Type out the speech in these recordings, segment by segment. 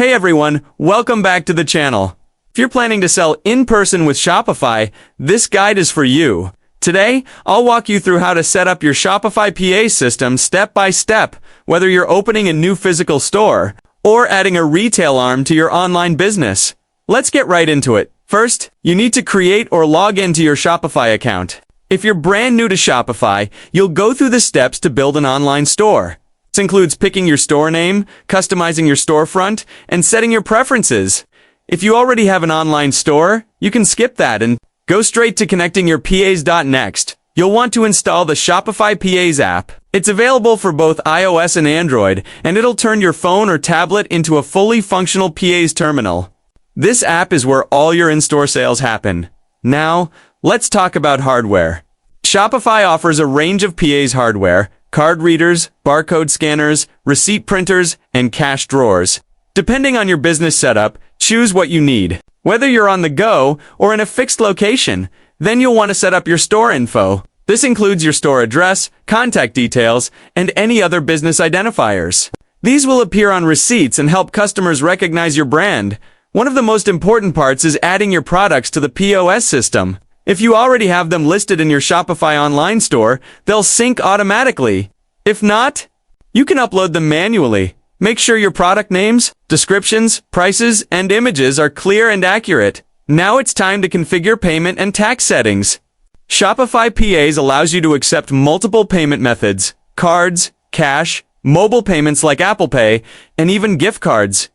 Hey everyone, welcome back to the channel. If you're planning to sell in person with Shopify, this guide is for you. Today, I'll walk you through how to set up your Shopify POS system step by step, whether you're opening a new physical store or adding a retail arm to your online business. Let's get right into it. First, you need to create or log into your Shopify account. If you're brand new to Shopify, you'll go through the steps to build an online store. This includes picking your store name, customizing your storefront, and setting your preferences. If you already have an online store, you can skip that and go straight to connecting your POS. Next, you'll want to install the Shopify POS app. It's available for both iOS and Android, and it'll turn your phone or tablet into a fully functional POS terminal. This app is where all your in-store sales happen. Now, let's talk about hardware. Shopify offers a range of POS hardware: card readers, barcode scanners, receipt printers, and cash drawers. Depending on your business setup, choose what you need. Whether you're on the go or in a fixed location, then you'll want to set up your store info. This includes your store address, contact details, and any other business identifiers. These will appear on receipts and help customers recognize your brand. One of the most important parts is adding your products to the POS system. If you already have them listed in your Shopify online store, they'll sync automatically. If not, you can upload them manually. Make sure your product names, descriptions, prices, and images are clear and accurate. Now it's time to configure payment and tax settings. Shopify POS allows you to accept multiple payment methods: cards, cash, mobile payments like Apple Pay, and even gift cards.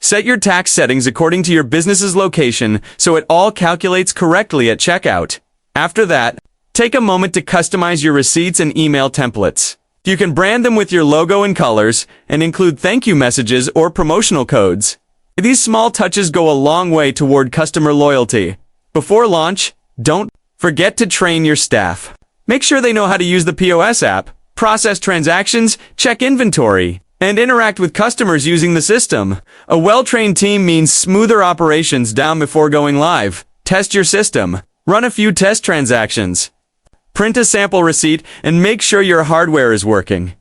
Set your tax settings according to your business's location so it all calculates correctly at checkout. After that, take a moment to customize your receipts and email templates. You can brand them with your logo and colors and include thank you messages or promotional codes. These small touches go a long way toward customer loyalty. Before launch, don't forget to train your staff. Make sure they know how to use the POS app, process transactions, check inventory, and interact with customers using the system. A well-trained team means smoother operations down before going live. Test your system. Run a few test transactions. Print a sample receipt and make sure your hardware is working.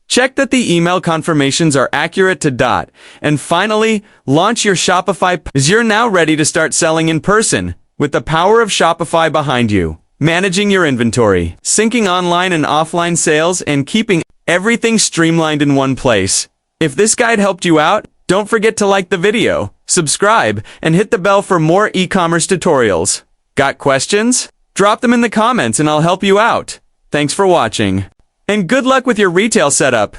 Check that the email confirmations are accurate to dot. And finally, launch your Shopify POS. You're now ready to start selling in person with the power of Shopify behind you. Managing your inventory, syncing online and offline sales, and keeping everything streamlined in one place. If this guide helped you out, don't forget to like the video, subscribe, and hit the bell for more e-commerce tutorials. Got questions? Drop them in the comments and I'll help you out. Thanks for watching. And good luck with your retail setup.